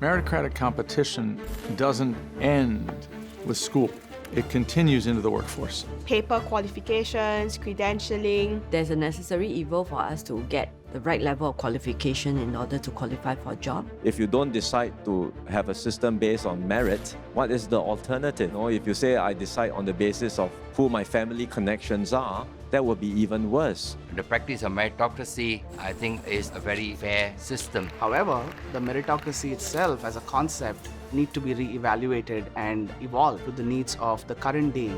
Meritocratic competition doesn't end with school. It continues into the workforce. Paper qualifications, credentialing. There's a necessary evil for us to get the right level of qualification in order to qualify for a job. If you don't decide to have a system based on merit, what is the alternative? If you say I decide on the basis of who my family connections are, that would be even worse. The practice of meritocracy, I think, is a very fair system. However, the meritocracy itself as a concept need to be re-evaluated and evolve to the needs of the current day.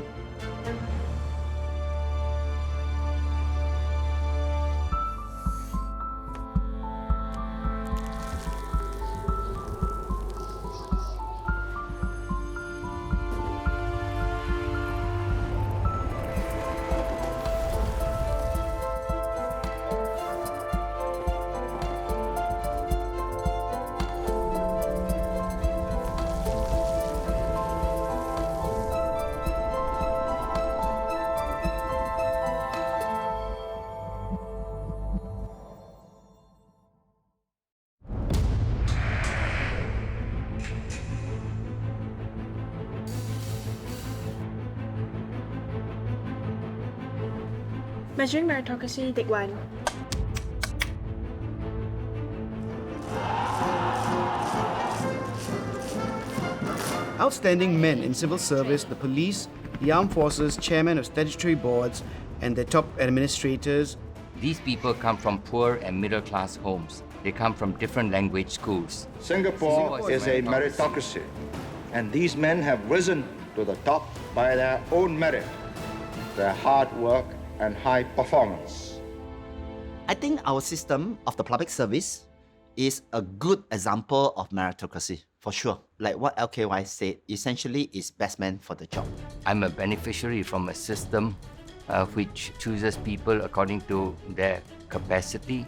Measuring Meritocracy, take 1. Outstanding men in civil service, the police, the armed forces, chairmen of statutory boards, and their top administrators. These people come from poor and middle-class homes. They come from different language schools. Singapore is a meritocracy, and these men have risen to the top by their own merit, their hard work, and high performance. I think our system of the public service is a good example of meritocracy, for sure. Like what LKY said, essentially is best man for the job. I'm a beneficiary from a system which chooses people according to their capacity.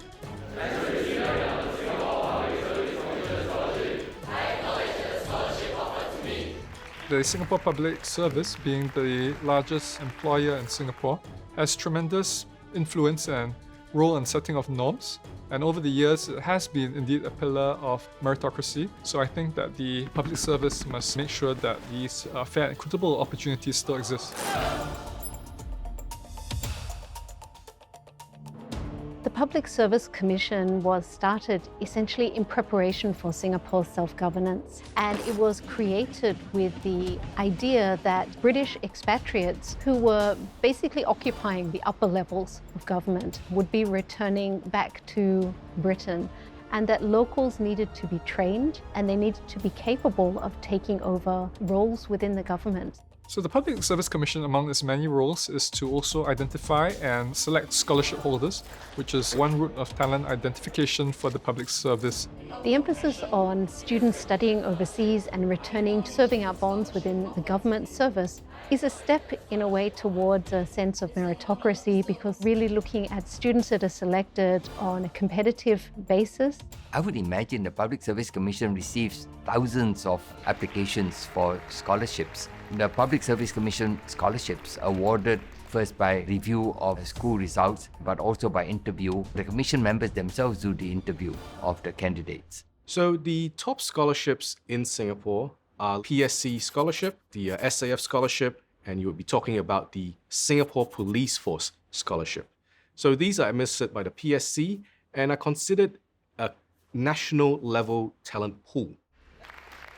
The Singapore Public Service, being the largest employer in Singapore, has tremendous influence and role in setting of norms. And over the years, it has been indeed a pillar of meritocracy. So I think that the public service must make sure that these fair and equitable opportunities still exist. The Public Service Commission was started essentially in preparation for Singapore's self-governance, and it was created with the idea that British expatriates who were basically occupying the upper levels of government would be returning back to Britain, and that locals needed to be trained and they needed to be capable of taking over roles within the government. So the Public Service Commission, among its many roles, is to also identify and select scholarship holders, which is one route of talent identification for the public service. The emphasis on students studying overseas and returning, serving out bonds within the government service is a step in a way towards a sense of meritocracy, because really looking at students that are selected on a competitive basis. I would imagine the Public Service Commission receives thousands of applications for scholarships. The Public Service Commission scholarships awarded first by review of school results, but also by interview. The commission members themselves do the interview of the candidates. So the top scholarships in Singapore are PSC scholarship, the SAF scholarship, and you will be talking about the Singapore Police Force scholarship. So these are administered by the PSC and are considered a national level talent pool.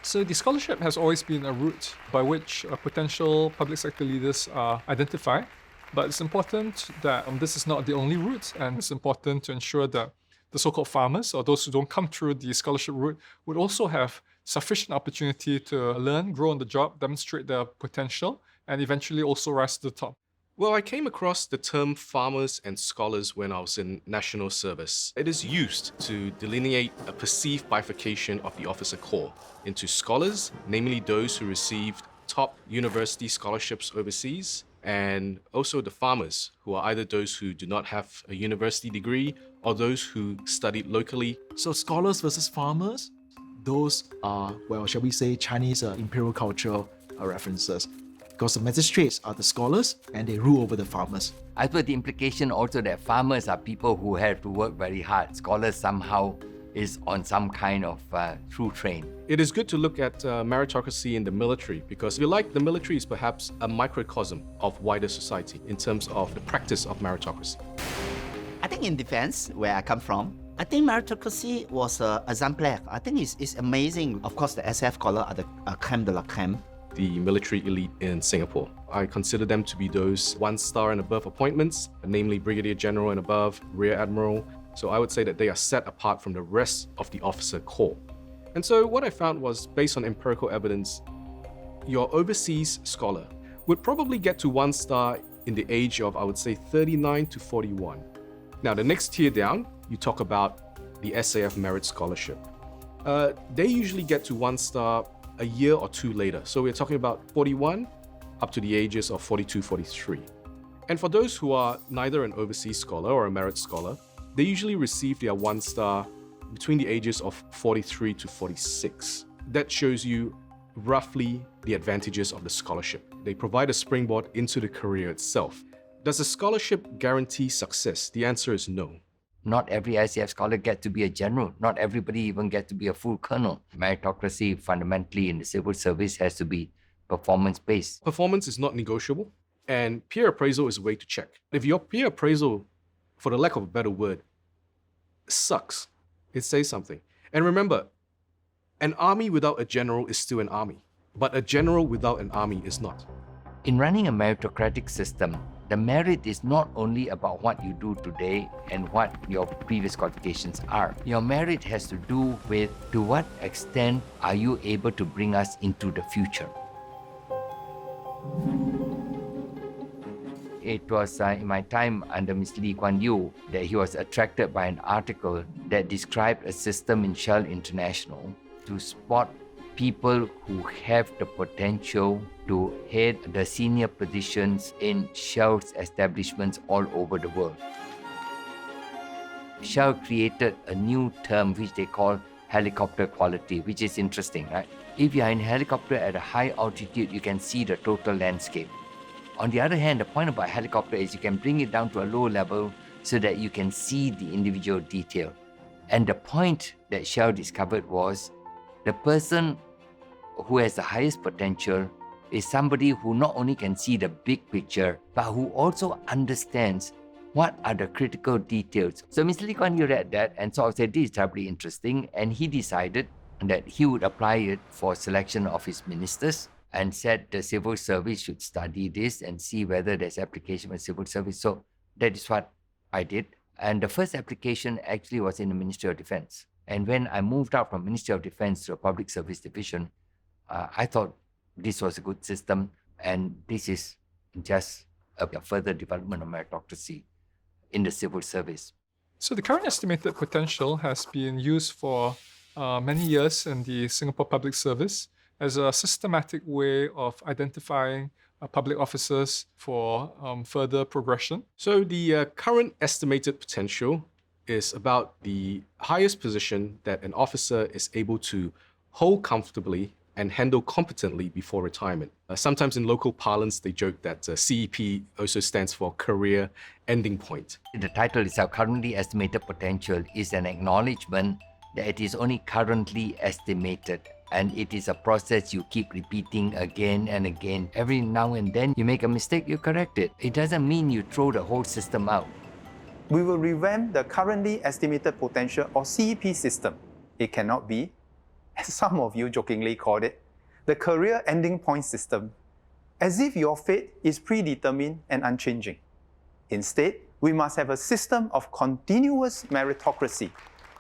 So the scholarship has always been a route by which potential public sector leaders are identified, but it's important that this is not the only route, and it's important to ensure that the so-called farmers, or those who don't come through the scholarship route, would also have sufficient opportunity to learn, grow on the job, demonstrate their potential, and eventually also rise to the top. Well, I came across the term farmers and scholars when I was in national service. It is used to delineate a perceived bifurcation of the officer corps into scholars, namely those who received top university scholarships overseas, and also the farmers, who are either those who do not have a university degree or those who studied locally. So scholars versus farmers, those are, well, shall we say, Chinese imperial cultural references. Because the magistrates are the scholars and they rule over the farmers. I suppose the implication also that farmers are people who have to work very hard. Scholars somehow, is on some kind of through train. It is good to look at meritocracy in the military because, if you like, the military is perhaps a microcosm of wider society in terms of the practice of meritocracy. I think in defense, where I come from, I think meritocracy was exemplar. I think it's amazing. Of course, the SAF collar are the creme de la creme. The military elite in Singapore, I consider them to be those 1-star and above appointments, namely Brigadier General and above, Rear Admiral. So I would say that they are set apart from the rest of the officer corps. And so what I found was, based on empirical evidence, your overseas scholar would probably get to 1-star in the age of, I would say, 39 to 41. Now, the next tier down, you talk about the SAF Merit Scholarship. They usually get to 1-star a year or two later. So we're talking about 41 up to the ages of 42, 43. And for those who are neither an overseas scholar or a merit scholar, they usually receive their 1-star between the ages of 43 to 46. That shows you roughly the advantages of the scholarship. They provide a springboard into the career itself. Does a scholarship guarantee success? The answer is no. Not every ICF scholar gets to be a general. Not everybody even gets to be a full colonel. Meritocracy fundamentally in the civil service has to be performance-based. Performance is not negotiable, and peer appraisal is a way to check. If your peer appraisal, for the lack of a better word, sucks, it says something. And remember, an army without a general is still an army, but a general without an army is not. In running a meritocratic system, the merit is not only about what you do today and what your previous qualifications are. Your merit has to do with to what extent are you able to bring us into the future. It was in my time under Mr. Lee Kuan Yew that he was attracted by an article that described a system in Shell International to spot people who have the potential to head the senior positions in Shell's establishments all over the world. Shell created a new term which they call helicopter quality, which is interesting, right? If you are in a helicopter at a high altitude, you can see the total landscape. On the other hand, the point about helicopter is you can bring it down to a low level so that you can see the individual detail. And the point that Shell discovered was the person who has the highest potential is somebody who not only can see the big picture, but who also understands what are the critical details. So Mr. Lee Kuan Yew read that and sort of said, this is terribly interesting, and he decided that he would apply it for selection of his ministers and said the civil service should study this and see whether there's application for civil service. So that is what I did. And the first application actually was in the Ministry of Defense. And when I moved out from Ministry of Defense to a Public Service Division, I thought this was a good system, and this is just a further development of meritocracy in the civil service. So the current estimated potential has been used for many years in the Singapore Public Service as a systematic way of identifying public officers for further progression. So the current estimated potential is about the highest position that an officer is able to hold comfortably and handle competently before retirement. Sometimes in local parlance, they joke that CEP also stands for career ending point. The title itself, Currently Estimated Potential, is an acknowledgement that it is only currently estimated, and it is a process you keep repeating again and again. Every now and then you make a mistake, you correct it. It doesn't mean you throw the whole system out. We will revamp the Currently Estimated Potential or CEP system. It cannot be, as some of you jokingly called it, the career ending point system, as if your fate is predetermined and unchanging. Instead, we must have a system of continuous meritocracy.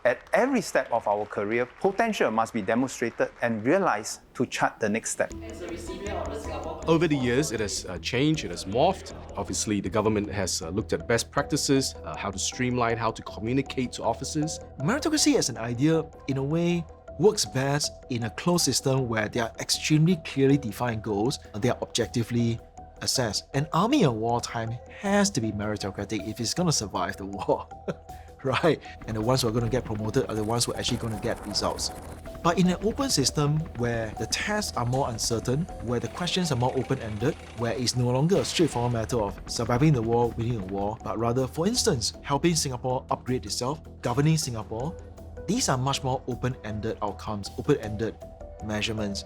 At every step of our career, potential must be demonstrated and realized to chart the next step. Over the years, it has changed, it has morphed. Obviously, the government has looked at best practices, how to streamline, how to communicate to officers. Meritocracy as an idea, in a way, works best in a closed system where there are extremely clearly defined goals, they are objectively assessed. An army in wartime has to be meritocratic if it's going to survive the war, right? And the ones who are going to get promoted are the ones who are actually going to get results. But in an open system where the tests are more uncertain, where the questions are more open-ended, where it's no longer a straightforward matter of surviving the war, winning a war, but rather, for instance, helping Singapore upgrade itself, governing Singapore, these are much more open-ended outcomes, open-ended measurements,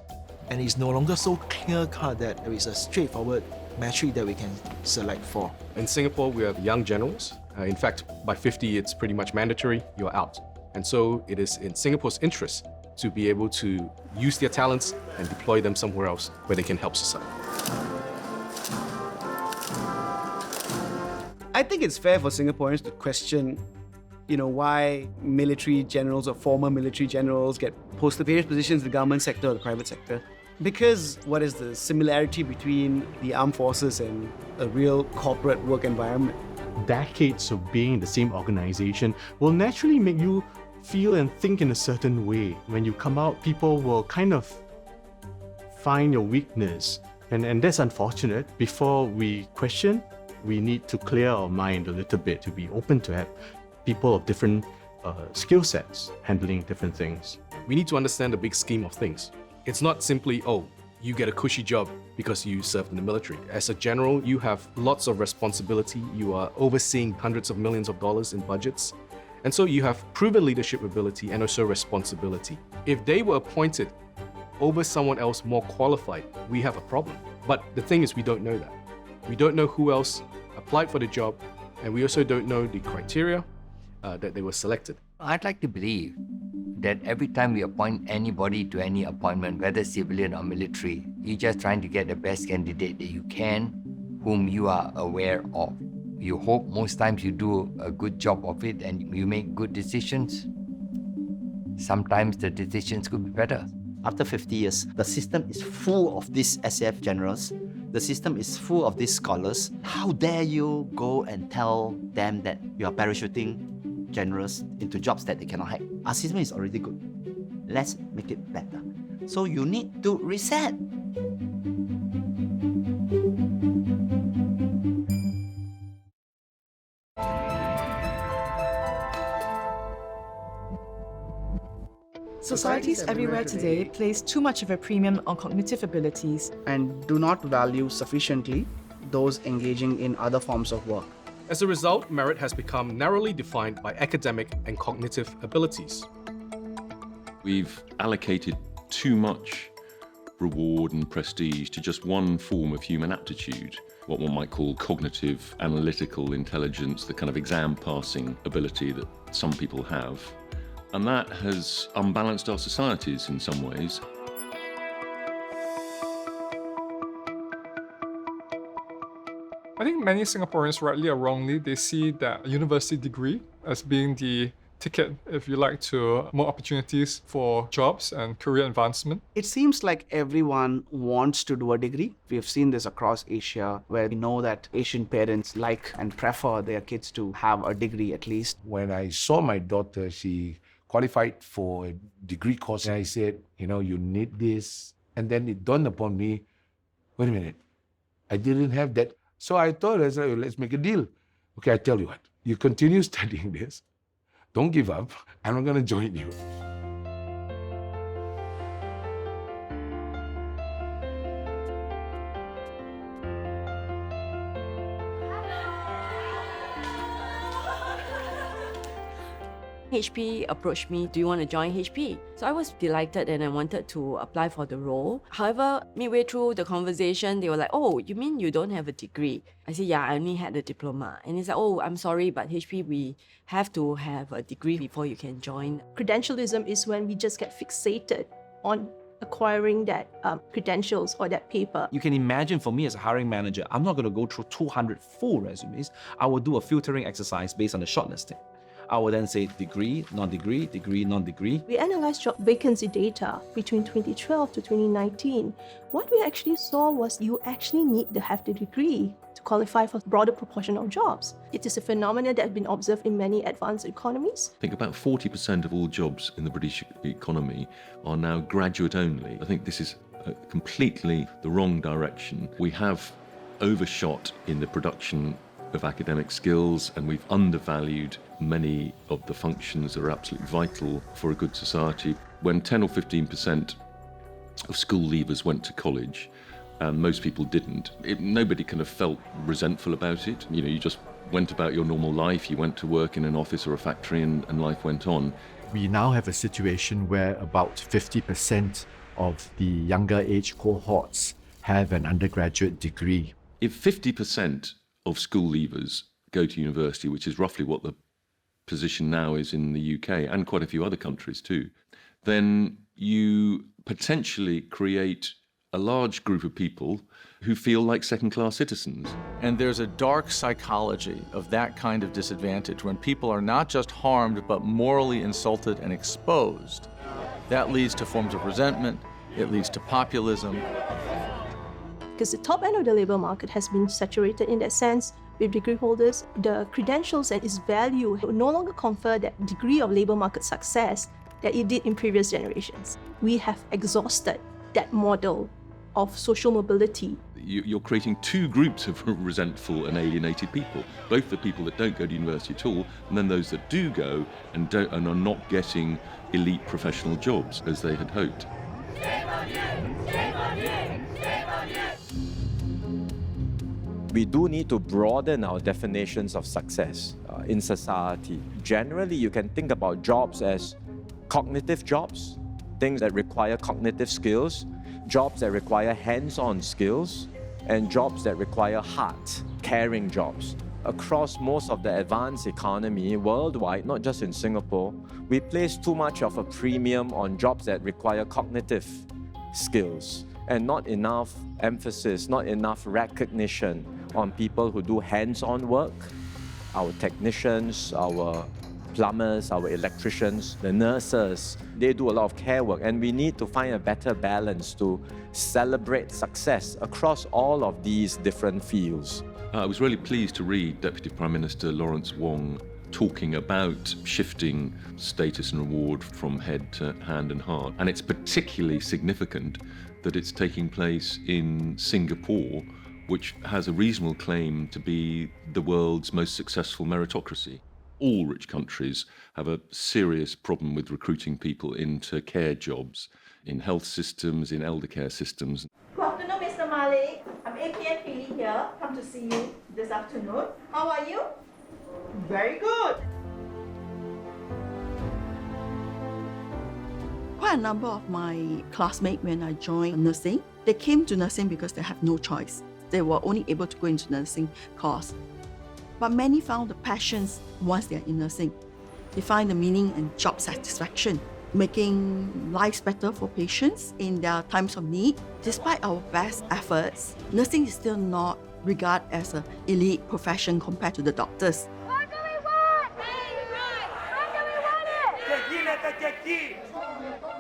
and it's no longer so clear-cut that there is a straightforward metric that we can select for. In Singapore, we have young generals. In fact, by 50, it's pretty much mandatory, you're out. And so it is in Singapore's interest to be able to use their talents and deploy them somewhere else where they can help society. I think it's fair for Singaporeans to question, why military generals or former military generals get posted various positions in the government sector or the private sector. Because what is the similarity between the armed forces and a real corporate work environment? Decades of being in the same organization will naturally make you feel and think in a certain way. When you come out, people will kind of find your weakness. And that's unfortunate. Before we question, we need to clear our mind a little bit to be open to have people of different skill sets handling different things. We need to understand the big scheme of things. It's not simply, you get a cushy job because you served in the military. As a general, you have lots of responsibility. You are overseeing hundreds of millions of dollars in budgets. And so you have proven leadership ability and also responsibility. If they were appointed over someone else more qualified, we have a problem. But the thing is, we don't know that. We don't know who else applied for the job, and we also don't know the criteria that they were selected. I'd like to believe that every time we appoint anybody to any appointment, whether civilian or military, you're just trying to get the best candidate that you can, whom you are aware of. You hope most times you do a good job of it and you make good decisions. Sometimes the decisions could be better. After 50 years, the system is full of these SAF generals. The system is full of these scholars. How dare you go and tell them that you are parachuting generals into jobs that they cannot hack? Our system is already good. Let's make it better. So you need to reset. Societies everywhere today place too much of a premium on cognitive abilities and do not value sufficiently those engaging in other forms of work. As a result, merit has become narrowly defined by academic and cognitive abilities. We've allocated too much reward and prestige to just one form of human aptitude, what one might call cognitive analytical intelligence, the kind of exam passing ability that some people have. And that has unbalanced our societies in some ways. I think many Singaporeans, rightly or wrongly, they see that a university degree as being the ticket, if you like, to more opportunities for jobs and career advancement. It seems like everyone wants to do a degree. We have seen this across Asia, where we know that Asian parents like and prefer their kids to have a degree at least. When I saw my daughter, she qualified for a degree course, and I said, you need this. And then it dawned upon me, wait a minute, I didn't have that. So I told her, let's make a deal. Okay, I tell you what, you continue studying this, don't give up, I'm not going to join you. HP approached me, do you want to join HP? So I was delighted and I wanted to apply for the role. However, midway through the conversation, they were like, oh, you mean you don't have a degree? I said, yeah, I only had a diploma. And it's like, oh, I'm sorry, but HP, we have to have a degree before you can join. Credentialism is when we just get fixated on acquiring that credentials or that paper. You can imagine for me as a hiring manager, I'm not going to go through 200 full resumes. I will do a filtering exercise based on the shortlisting. I will then say degree, non-degree, degree, non-degree. We analyzed job vacancy data between 2012 to 2019. What we actually saw was you actually need to have the degree to qualify for a broader proportion of jobs. It is a phenomenon that has been observed in many advanced economies. I think about 40% of all jobs in the British economy are now graduate only. I think this is completely the wrong direction. We have overshot in the production of academic skills, and we've undervalued many of the functions that are absolutely vital for a good society. When 10 or 15% of school leavers went to college, and most people didn't, nobody kind of felt resentful about it. You just went about your normal life, you went to work in an office or a factory, and life went on. We now have a situation where about 50% of the younger age cohorts have an undergraduate degree. If 50% of school leavers go to university, which is roughly what the position now is in the UK and quite a few other countries too, then you potentially create a large group of people who feel like second-class citizens. And there's a dark psychology of that kind of disadvantage when people are not just harmed but morally insulted and exposed. That leads to forms of resentment, it leads to populism. Because the top end of the labor market has been saturated in that sense with degree holders, the credentials and its value will no longer confer that degree of labor market success that it did in previous generations. We have exhausted that model of social mobility. You're creating two groups of resentful and alienated people, both the people that don't go to university at all, and then those that do go and are not getting elite professional jobs as they had hoped. We do need to broaden our definitions of success in society. Generally, you can think about jobs as cognitive jobs, things that require cognitive skills, jobs that require hands-on skills, and jobs that require heart, caring jobs. Across most of the advanced economy worldwide, not just in Singapore, we place too much of a premium on jobs that require cognitive skills and not enough emphasis, not enough recognition on people who do hands-on work, our technicians, our plumbers, our electricians, the nurses. They do a lot of care work, and we need to find a better balance to celebrate success across all of these different fields. I was really pleased to read Deputy Prime Minister Lawrence Wong talking about shifting status and reward from head to hand and heart. And it's particularly significant that it's taking place in Singapore, which has a reasonable claim to be the world's most successful meritocracy. All rich countries have a serious problem with recruiting people into care jobs, in health systems, in elder care systems. Good afternoon, Mr. Malik. I'm APN Pili here. Come to see you this afternoon. How are you? Very good. Quite a number of my classmates, when I joined nursing, they came to nursing because they have no choice. They were only able to go into nursing course. But many found the passions once they are in nursing. They find the meaning and job satisfaction, making lives better for patients in their times of need. Despite our best efforts, nursing is still not regarded as an elite profession compared to the doctors. What do we want? When do we want it?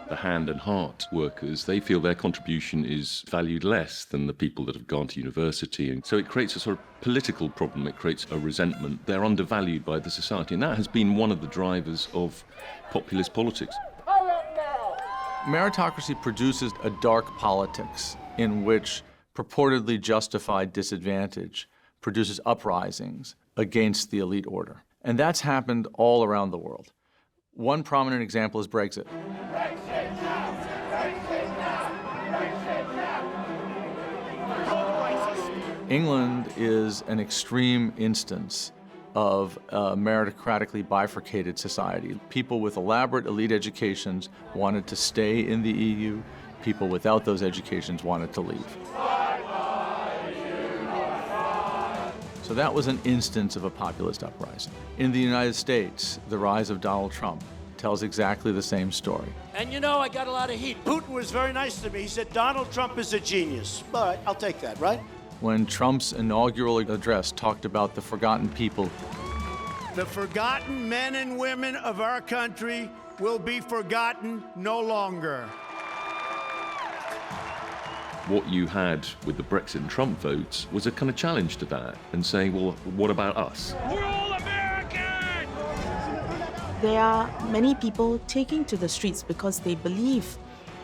The hand and heart workers, they feel their contribution is valued less than the people that have gone to university. And so it creates a sort of political problem, it creates a resentment. They're undervalued by the society, and that has been one of the drivers of populist politics. Meritocracy produces a dark politics in which purportedly justified disadvantage produces uprisings against the elite order. And that's happened all around the world. One prominent example is Brexit. England is an extreme instance of a meritocratically bifurcated society. People with elaborate elite educations wanted to stay in the EU. People without those educations wanted to leave. So that was an instance of a populist uprising. In the United States, the rise of Donald Trump tells exactly the same story. And you know, I got a lot of heat. Putin was very nice to me. He said, Donald Trump is a genius. All right, I'll take that, right? When Trump's inaugural address talked about the forgotten people. The forgotten men and women of our country will be forgotten no longer. What you had with the Brexit and Trump votes was a kind of challenge to that and saying, well, what about us? We're all American! There are many people taking to the streets because they believe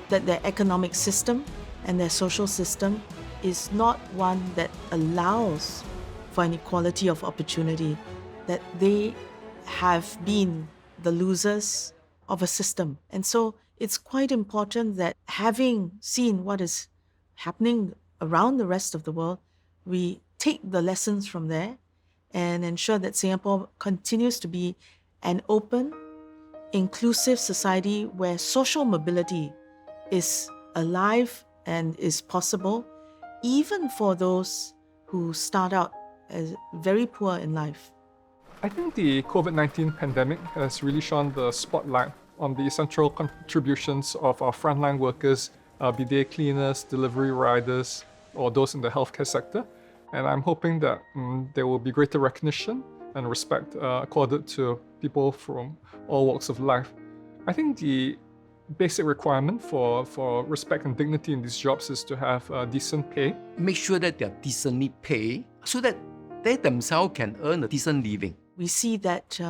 that their economic system and their social system is not one that allows for an equality of opportunity, that they have been the losers of a system. And so it's quite important that, having seen what is happening around the rest of the world, we take the lessons from there and ensure that Singapore continues to be an open, inclusive society where social mobility is alive and is possible, even for those who start out as very poor in life. I think the COVID-19 pandemic has really shone the spotlight on the essential contributions of our frontline workers, be they cleaners, delivery riders, or those in the healthcare sector. And I'm hoping that there will be greater recognition and respect accorded to people from all walks of life. I think the basic requirement for respect and dignity in these jobs is to have decent pay. Make sure that they're decently paid so that they themselves can earn a decent living. We see that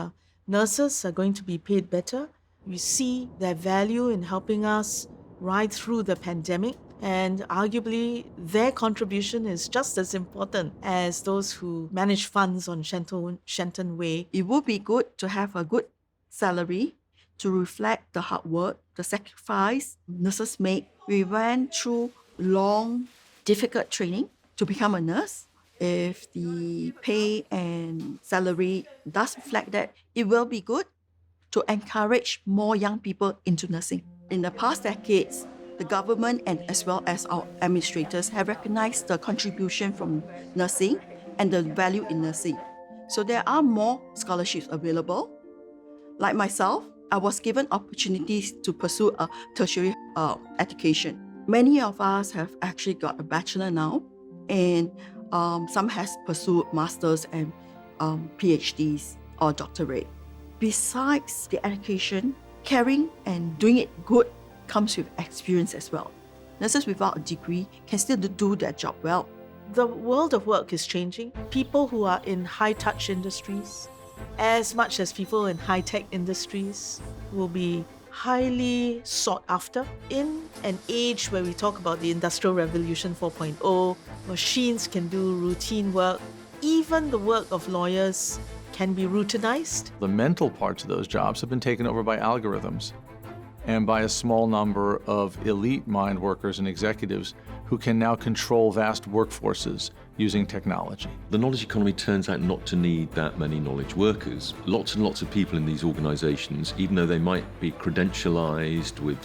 nurses are going to be paid better. We see their value in helping us ride through the pandemic, and arguably their contribution is just as important as those who manage funds on Shenton Way. It would be good to have a good salary to reflect the hard work, the sacrifice nurses make. We went through long, difficult training to become a nurse. If the pay and salary does reflect that, it will be good to encourage more young people into nursing. In the past decades, the government and as well as our administrators have recognized the contribution from nursing and the value in nursing. So there are more scholarships available. Like myself, I was given opportunities to pursue a tertiary education. Many of us have actually got a bachelor now, and some has pursued masters and PhDs or doctorate. Besides the education, caring and doing it good comes with experience as well. Nurses without a degree can still do their job well. The world of work is changing. People who are in high-touch industries, as much as people in high-tech industries, will be highly sought after. In an age where we talk about the Industrial Revolution 4.0, machines can do routine work. Even the work of lawyers can be routinized. The mental parts of those jobs have been taken over by algorithms and by a small number of elite mind workers and executives who can now control vast workforces using technology. The knowledge economy turns out not to need that many knowledge workers. Lots and lots of people in these organizations, even though they might be credentialized with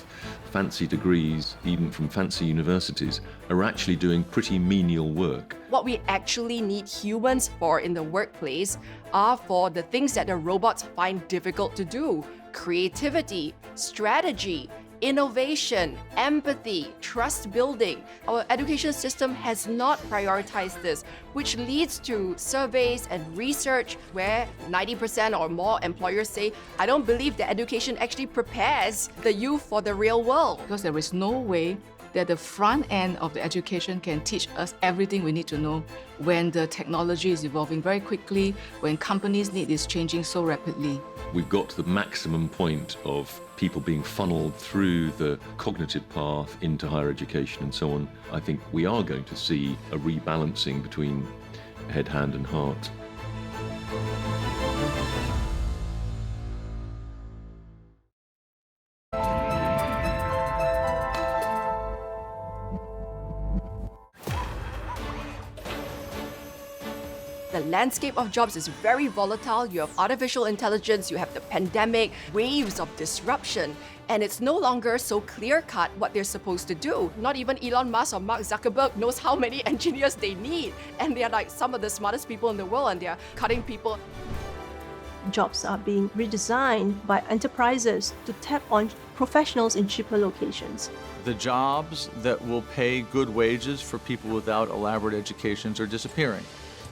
fancy degrees, even from fancy universities, are actually doing pretty menial work. What we actually need humans for in the workplace are for the things that the robots find difficult to do: creativity, strategy, innovation, empathy, trust building. Our education system has not prioritized this, which leads to surveys and research where 90% or more employers say, I don't believe that education actually prepares the youth for the real world. Because there is no way that the front end of the education can teach us everything we need to know when the technology is evolving very quickly, when companies' need is changing so rapidly. We've got to the maximum point of people being funneled through the cognitive path into higher education and so on. I think we are going to see a rebalancing between head, hand and heart. The landscape of jobs is very volatile. You have artificial intelligence, you have the pandemic, waves of disruption, and it's no longer so clear-cut what they're supposed to do. Not even Elon Musk or Mark Zuckerberg knows how many engineers they need, and they're like some of the smartest people in the world, and they're cutting people. Jobs are being redesigned by enterprises to tap on professionals in cheaper locations. The jobs that will pay good wages for people without elaborate educations are disappearing.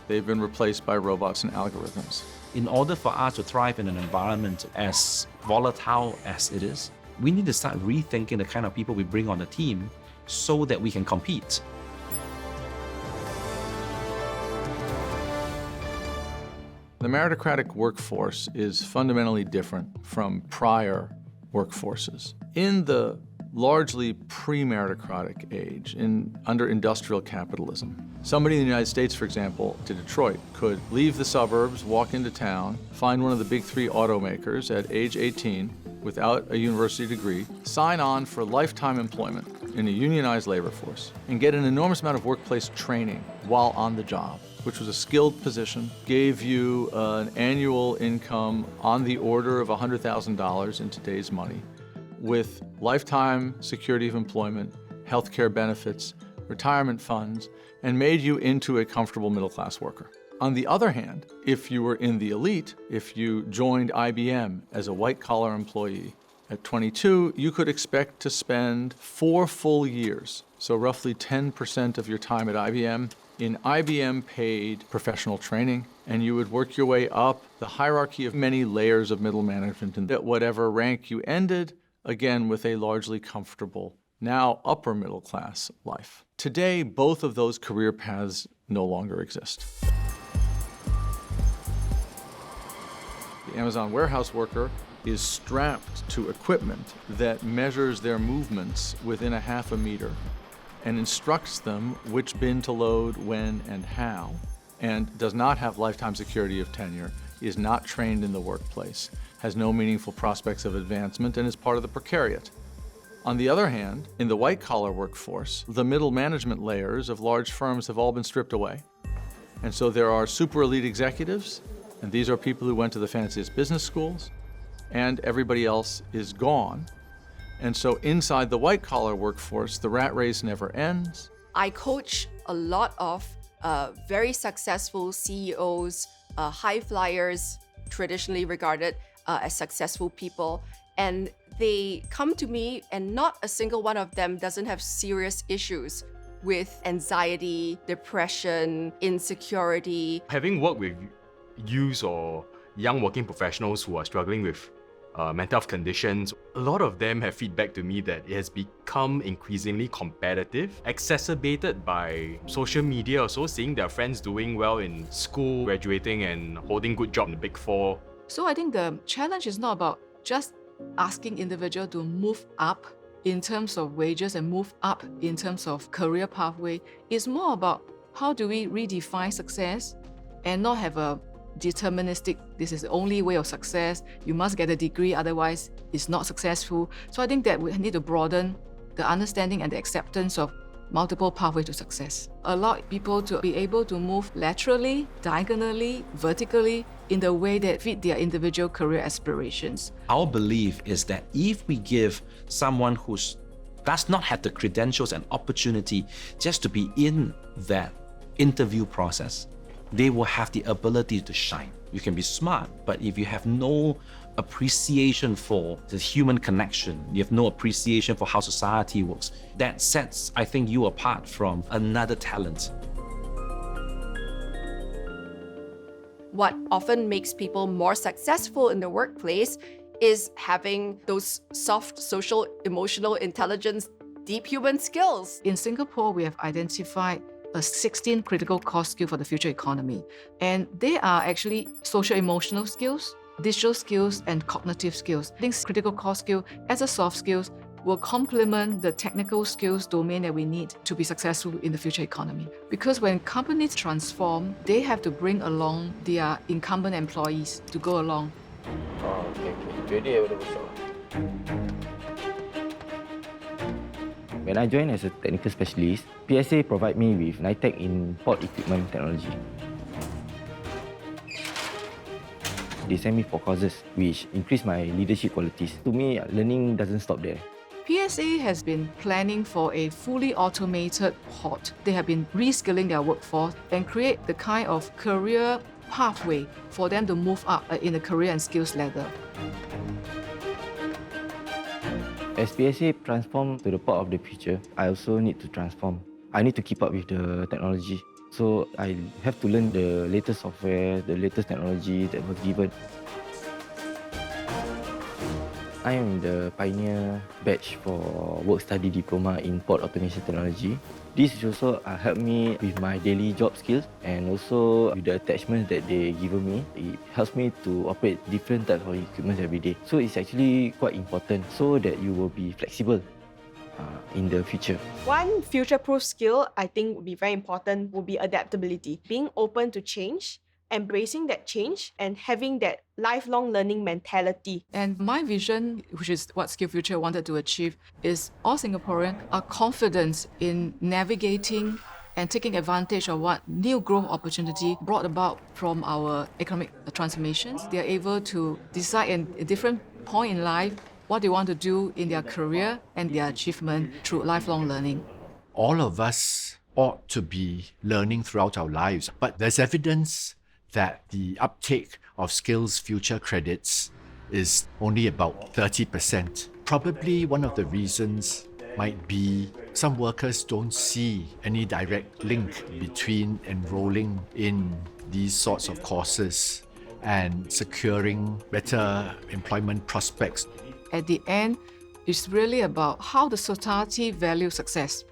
They've been replaced by robots and algorithms. In order for us to thrive in an environment as volatile as it is, we need to start rethinking the kind of people we bring on the team so that we can compete. The meritocratic workforce is fundamentally different from prior workforces. In the largely pre-meritocratic age, under industrial capitalism, somebody in the United States, for example, to Detroit, could leave the suburbs, walk into town, find one of the big three automakers at age 18 without a university degree, sign on for lifetime employment. in a unionized labor force and get an enormous amount of workplace training while on the job, which was a skilled position, gave you an annual income on the order of $100,000 in today's money, with lifetime security of employment, healthcare benefits, retirement funds, and made you into a comfortable middle-class worker. On the other hand, if you were in the elite, if you joined IBM as a white-collar employee, at 22, you could expect to spend 4 full years, so roughly 10% of your time at IBM, in IBM-paid professional training, and you would work your way up the hierarchy of many layers of middle management, and at whatever rank you ended, again with a largely comfortable, now upper middle class life. Today, both of those career paths no longer exist. The Amazon warehouse worker is strapped to equipment that measures their movements within a half a meter and instructs them which bin to load, when, and how, and does not have lifetime security of tenure, is not trained in the workplace, has no meaningful prospects of advancement, and is part of the precariat. On the other hand, in the white-collar workforce, the middle management layers of large firms have all been stripped away. And so there are super elite executives, and these are people who went to the fanciest business schools, and everybody else is gone. And so inside the white-collar workforce, the rat race never ends. I coach a lot of very successful CEOs, high flyers, traditionally regarded as successful people, and they come to me and not a single one of them doesn't have serious issues with anxiety, depression, insecurity. Having worked with youth or young working professionals who are struggling with mental health conditions, a lot of them have feedback to me that it has become increasingly competitive, exacerbated by social media, also seeing their friends doing well in school, graduating and holding good job in the Big Four. So I think the challenge is not about just asking individual to move up in terms of wages and move up in terms of career pathway. It's more about how do we redefine success and not have a deterministic, this is the only way of success, you must get a degree, otherwise it's not successful. So I think that we need to broaden the understanding and the acceptance of multiple pathways to success. Allow people to be able to move laterally, diagonally, vertically in the way that fit their individual career aspirations. Our belief is that if we give someone who does not have the credentials and opportunity just to be in that interview process, they will have the ability to shine. You can be smart, but if you have no appreciation for the human connection, you have no appreciation for how society works, that sets, I think, you apart from another talent. What often makes people more successful in the workplace is having those soft social, emotional intelligence, deep human skills. In Singapore, we have identified 16 critical core skills for the future economy. And they are actually social-emotional skills, digital skills, and cognitive skills. I think critical core skill as a soft skills will complement the technical skills domain that we need to be successful in the future economy. Because when companies transform, they have to bring along their incumbent employees to go along. When I joined as a technical specialist, PSA provide me with NITEC in port equipment technology. They send me for courses which increase my leadership qualities. To me, learning doesn't stop there. PSA has been planning for a fully automated port. They have been reskilling their workforce and create the kind of career pathway for them to move up in the career and skills ladder. As PSA transforms to the port of the future, I also need to transform. I need to keep up with the technology. So I have to learn the latest software, the latest technology that was given. I am the pioneer batch for work-study diploma in port automation technology. This also helped me with my daily job skills and also with the attachments that they give me. It helps me to operate different types of equipment every day. So it's actually quite important so that you will be flexible in the future. One future-proof skill I think would be very important would be adaptability. Being open to change embracing that change and having that lifelong learning mentality. And my vision, which is what SkillsFuture wanted to achieve, is all Singaporeans are confident in navigating and taking advantage of what new growth opportunity brought about from our economic transformations. They are able to decide at a different point in life what they want to do in their career and their achievement through lifelong learning. All of us ought to be learning throughout our lives, but there's evidence that the uptake of SkillsFuture credits is only about 30%. Probably one of the reasons might be some workers don't see any direct link between enrolling in these sorts of courses and securing better employment prospects. At the end, it's really about how the society values success,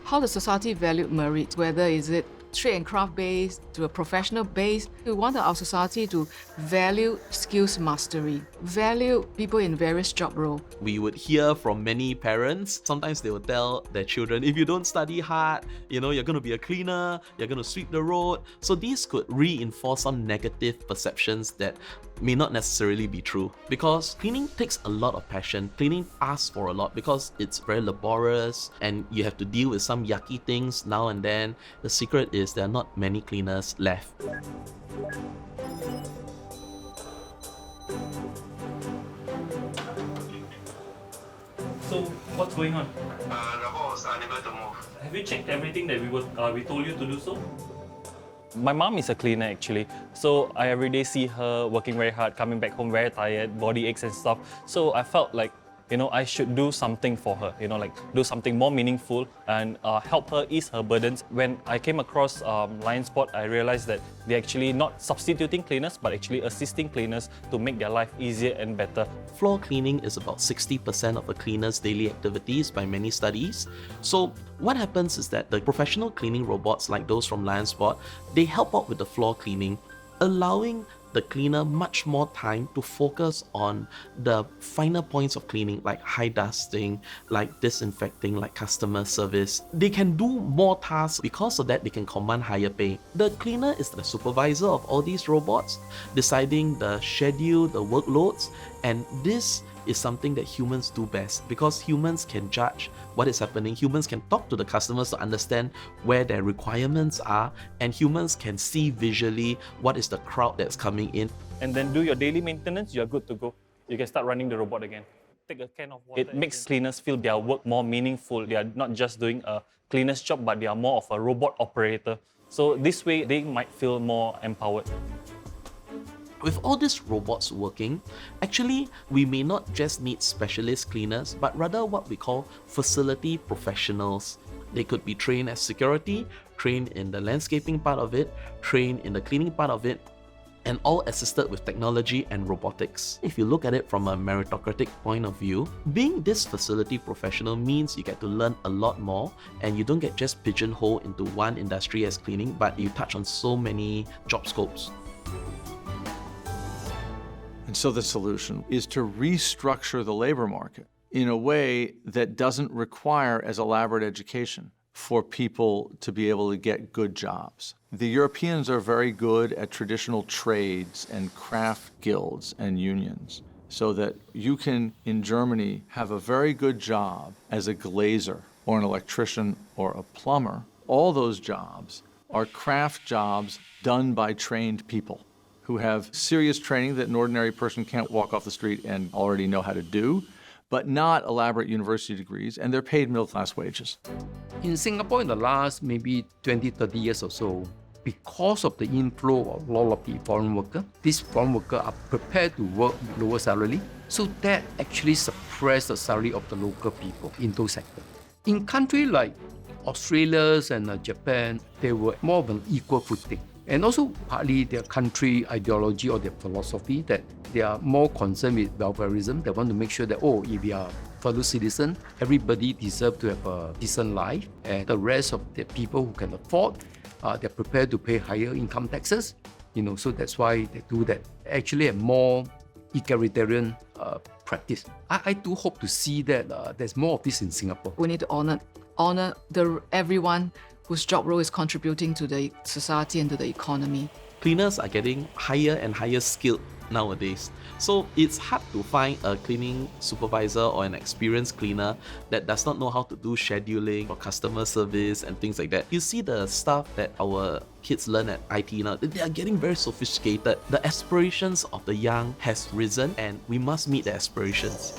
how the society values merit, whether is it trade and craft based to a professional base. We want our society to value skills mastery, value people in various job roles. We would hear from many parents, sometimes they will tell their children, if you don't study hard, you're going to be a cleaner, you're going to sweep the road. So these could reinforce some negative perceptions that may not necessarily be true, because cleaning takes a lot of passion. Cleaning asks for a lot because it's very laborious and you have to deal with some yucky things now and then. The secret is there are not many cleaners left. So what's going on? The robot was unable to move. Have you checked everything that we told you to do so? My mom is a cleaner actually, so I every day see her working very hard, coming back home very tired, body aches and stuff. So I felt like, I should do something for her, like do something more meaningful and help her ease her burdens. When I came across Lion Spot, I realized that they're actually not substituting cleaners, but actually assisting cleaners to make their life easier and better. Floor cleaning is about 60% of a cleaner's daily activities by many studies. So what happens is that the professional cleaning robots like those from Lion Spot, they help out with the floor cleaning, allowing the cleaner much more time to focus on the finer points of cleaning, like high dusting, like disinfecting, like customer service. They can do more tasks. Because of that, they can command higher pay. The cleaner is the supervisor of all these robots, deciding the schedule, the workloads, and this is something that humans do best, because humans can judge what is happening. Humans can talk to the customers to understand where their requirements are, and humans can see visually what is the crowd that's coming in. And then do your daily maintenance, you're good to go. You can start running the robot again. Take a can of water. It makes cleaners feel their work more meaningful. They are not just doing a cleaner's job, but they are more of a robot operator. So this way, they might feel more empowered. With all these robots working, actually, we may not just need specialist cleaners, but rather what we call facility professionals. They could be trained as security, trained in the landscaping part of it, trained in the cleaning part of it, and all assisted with technology and robotics. If you look at it from a meritocratic point of view, being this facility professional means you get to learn a lot more, and you don't get just pigeonholed into one industry as cleaning, but you touch on so many job scopes. And so the solution is to restructure the labor market in a way that doesn't require as elaborate education for people to be able to get good jobs. The Europeans are very good at traditional trades and craft guilds and unions, so that you can, in Germany, have a very good job as a glazer or an electrician or a plumber. All those jobs are craft jobs done by trained people who have serious training that an ordinary person can't walk off the street and already know how to do, but not elaborate university degrees, and they're paid middle-class wages. In Singapore, in the last maybe 20, 30 years or so, because of the inflow of a lot of the foreign workers, these foreign workers are prepared to work with lower salary, so that actually suppressed the salary of the local people in those sectors. In countries like Australia and Japan, they were more of an equal footing. And also partly their country ideology or their philosophy that they are more concerned with welfareism. They want to make sure that, if we are fellow citizens, everybody deserves to have a decent life. And the rest of the people who can afford, they're prepared to pay higher income taxes. So that's why they do that. Actually a more egalitarian practice. I do hope to see that there's more of this in Singapore. We need to honor everyone whose job role is contributing to the society and to the economy. cleaners are getting higher and higher skilled nowadays. So it's hard to find a cleaning supervisor or an experienced cleaner that does not know how to do scheduling or customer service and things like that. You see the stuff that our kids learn at IT now, they are getting very sophisticated. The aspirations of the young has risen and we must meet the aspirations.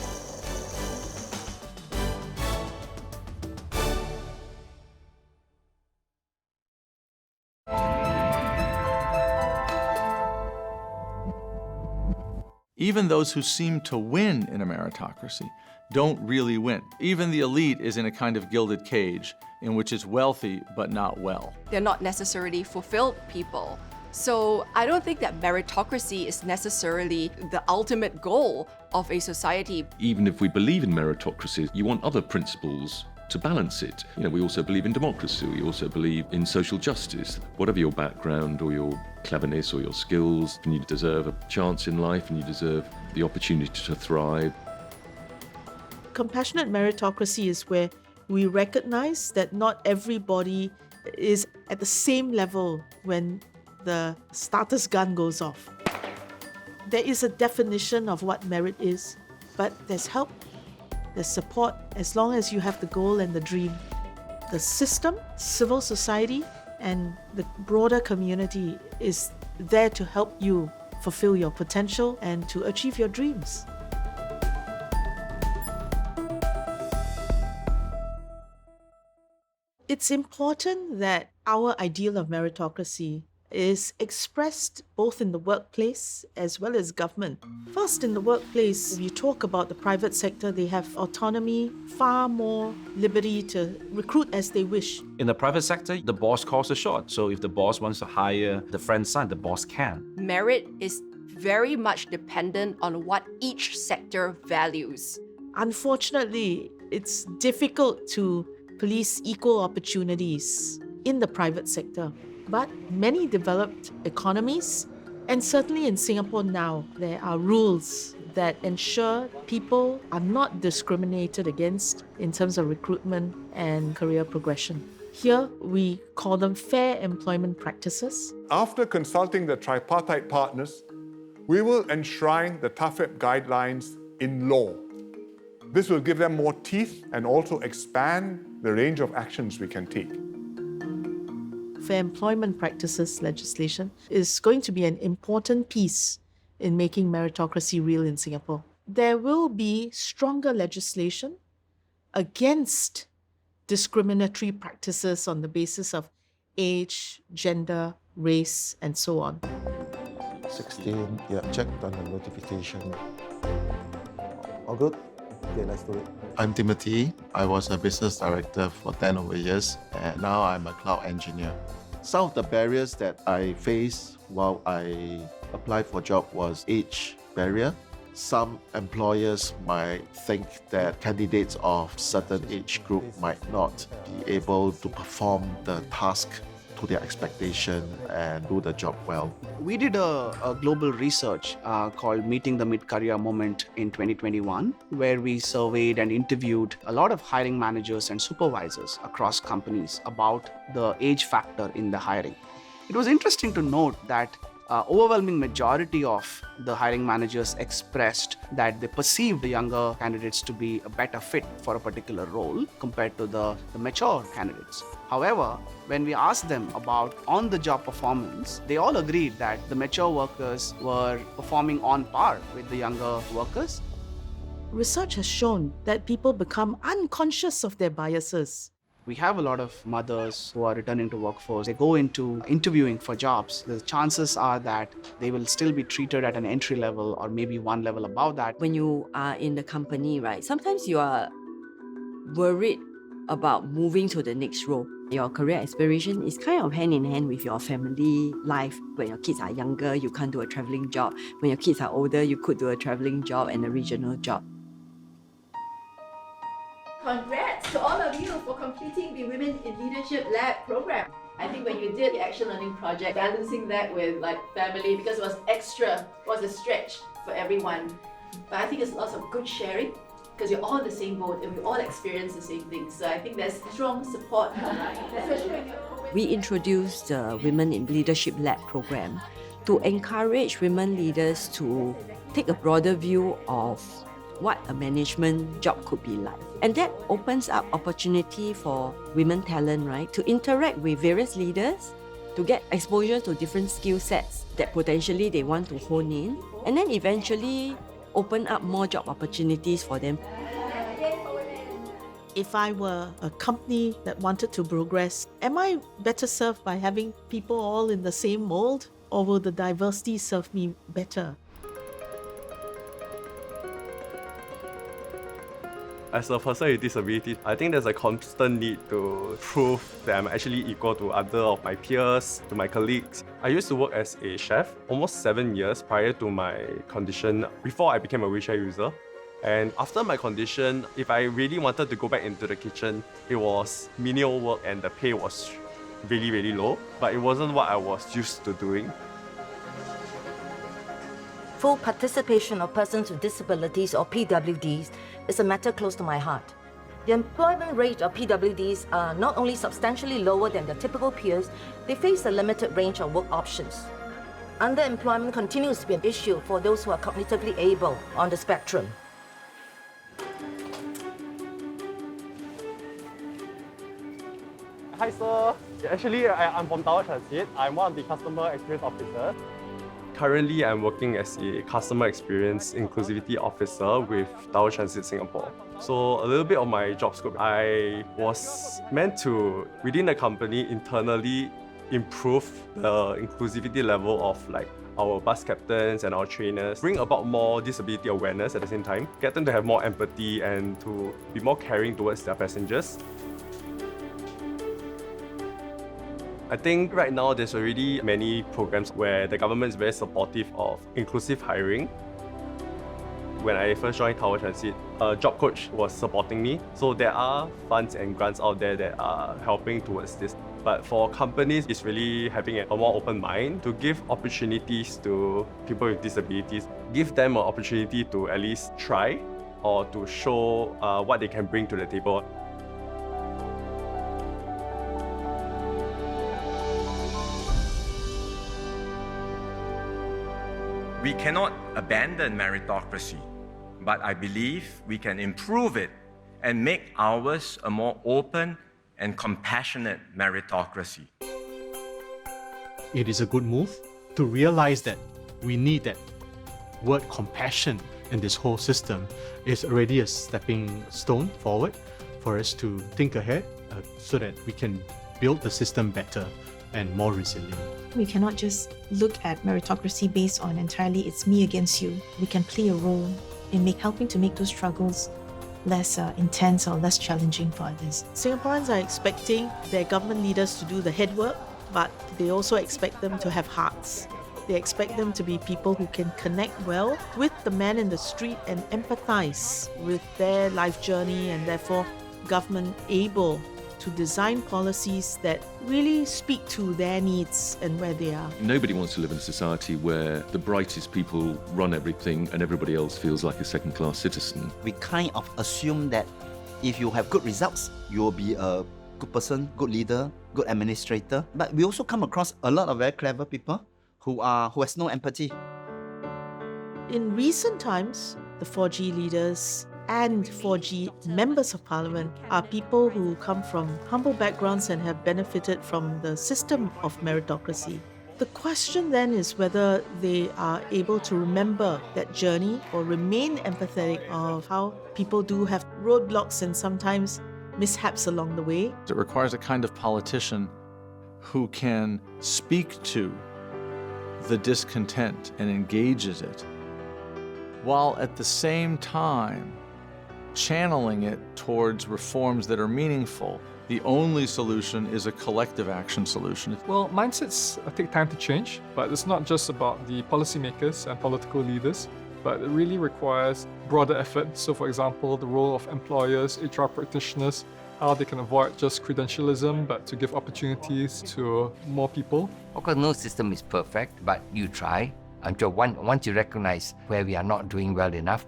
Even those who seem to win in a meritocracy don't really win. Even the elite is in a kind of gilded cage in which it's wealthy but not well. They're not necessarily fulfilled people. So I don't think that meritocracy is necessarily the ultimate goal of a society. Even if we believe in meritocracy, you want other principles to balance it. You know, we also believe in democracy, we also believe in social justice. Whatever your background or your cleverness or your skills, and you deserve a chance in life and you deserve the opportunity to thrive. Compassionate meritocracy is where we recognize that not everybody is at the same level when the starter's gun goes off. There is a definition of what merit is, but there's help, there's support, as long as you have the goal and the dream. The system, civil society, and the broader community is there to help you fulfill your potential and to achieve your dreams. It's important that our ideal of meritocracy is expressed both in the workplace as well as government. First, in the workplace, if you talk about the private sector, they have autonomy, far more liberty to recruit as they wish. In the private sector, the boss calls the shot. So if the boss wants to hire the friend's son, the boss can. Merit is very much dependent on what each sector values. Unfortunately, it's difficult to police equal opportunities in the private sector. But many developed economies, and certainly in Singapore now, there are rules that ensure people are not discriminated against in terms of recruitment and career progression. Here, we call them fair employment practices. After consulting the tripartite partners, we will enshrine the TAFEP guidelines in law. This will give them more teeth and also expand the range of actions we can take. Fair employment practices legislation is going to be an important piece in making meritocracy real in Singapore. There will be stronger legislation against discriminatory practices on the basis of age, gender, race, and so on. 16, yeah, checked on the notification. All good? Okay, let's do it. I'm Timothy. I was a business director for 10 over years, and now I'm a cloud engineer. Some of the barriers that I faced while I applied for a job was age barrier. Some employers might think that candidates of certain age group might not be able to perform the task to their expectation and do the job well. We did a global research called Meeting the Mid-Career Moment in 2021, where we surveyed and interviewed a lot of hiring managers and supervisors across companies about the age factor in the hiring. It was interesting to note that overwhelming majority of the hiring managers expressed that they perceived the younger candidates to be a better fit for a particular role compared to the mature candidates. However, when we asked them about on-the-job performance, they all agreed that the mature workers were performing on par with the younger workers. Research has shown that people become unconscious of their biases. We have a lot of mothers who are returning to workforce. They go into interviewing for jobs. The chances are that they will still be treated at an entry level or maybe one level above that. When you are in the company, right, sometimes you are worried about moving to the next role. Your career aspiration is kind of hand in hand with your family life. When your kids are younger, you can't do a traveling job. When your kids are older, you could do a traveling job and a regional job. Congrats to all of you for completing the Women in Leadership Lab program. I think when you did the action learning project, balancing that with like family, because it was extra, was a stretch for everyone. But I think it's lots of good sharing because we're all in the same boat and we all experience the same things. So I think there's strong support. Especially when We introduced the Women in Leadership Lab program to encourage women leaders to take a broader view of what a management job could be like. And that opens up opportunity for women talent, right, to interact with various leaders, to get exposure to different skill sets that potentially they want to hone in, and then eventually open up more job opportunities for them. If I were a company that wanted to progress, am I better served by having people all in the same mold, or will the diversity serve me better? As a person with disability, I think there's a constant need to prove that I'm actually equal to other of my peers, to my colleagues. I used to work as a chef almost 7 years prior to my condition, before I became a wheelchair user. And after my condition, if I really wanted to go back into the kitchen, it was menial work and the pay was really, really low, but it wasn't what I was used to doing. Full participation of persons with disabilities, or PWDs, is a matter close to my heart. The employment rate of PWDs are not only substantially lower than their typical peers, they face a limited range of work options. Underemployment continues to be an issue for those who are cognitively able on the spectrum. Hi sir, actually I'm from Tower Transit. I'm one of the customer experience officers. Currently, I'm working as a customer experience inclusivity officer with Tower Transit Singapore. So a little bit of my job scope, I was meant to, within the company, internally improve the inclusivity level of like our bus captains and our trainers, bring about more disability awareness at the same time, get them to have more empathy and to be more caring towards their passengers. I think right now there's already many programs where the government is very supportive of inclusive hiring. When I first joined Tower Transit, a job coach was supporting me. So there are funds and grants out there that are helping towards this. But for companies, it's really having a more open mind to give opportunities to people with disabilities. Give them an opportunity to at least try or to show what they can bring to the table. We cannot abandon meritocracy, but I believe we can improve it and make ours a more open and compassionate meritocracy. It is a good move to realize that we need that word compassion in this whole system is already a stepping stone forward for us to think ahead so that we can build the system better and more resilient. We cannot just look at meritocracy based on entirely it's me against you. We can play a role in helping to make those struggles less intense or less challenging for others. Singaporeans are expecting their government leaders to do the head work, but they also expect them to have hearts. They expect them to be people who can connect well with the man in the street and empathize with their life journey, and therefore government able to design policies that really speak to their needs and where they are. Nobody wants to live in a society where the brightest people run everything and everybody else feels like a second-class citizen. We kind of assume that if you have good results, you will be a good person, good leader, good administrator. But we also come across a lot of very clever people who has no empathy. In recent times, the 4G leaders and 4G members of parliament are people who come from humble backgrounds and have benefited from the system of meritocracy. The question then is whether they are able to remember that journey or remain empathetic of how people do have roadblocks and sometimes mishaps along the way. It requires a kind of politician who can speak to the discontent and engages it, while at the same time channeling it towards reforms that are meaningful. The only solution is a collective action solution. Well, mindsets take time to change, but it's not just about the policymakers and political leaders, but it really requires broader effort. So for example, the role of employers, HR practitioners, how they can avoid just credentialism, but to give opportunities to more people. Of course, no system is perfect, but you try until once you recognize where we are not doing well enough,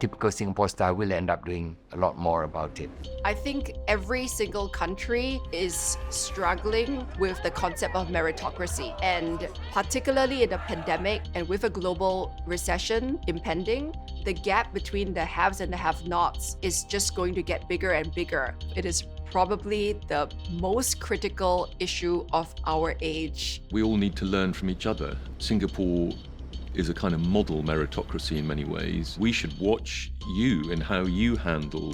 typical Singapore style, we'll end up doing a lot more about it. I think every single country is struggling with the concept of meritocracy, and particularly in a pandemic and with a global recession impending, the gap between the haves and the have-nots is just going to get bigger and bigger. It is probably the most critical issue of our age. We all need to learn from each other. Singapore is a kind of model meritocracy in many ways. We should watch you and how you handle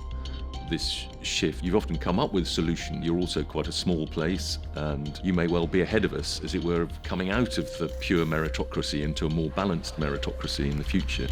this shift. You've often come up with a solution. You're also quite a small place, and you may well be ahead of us, as it were, of coming out of the pure meritocracy into a more balanced meritocracy in the future.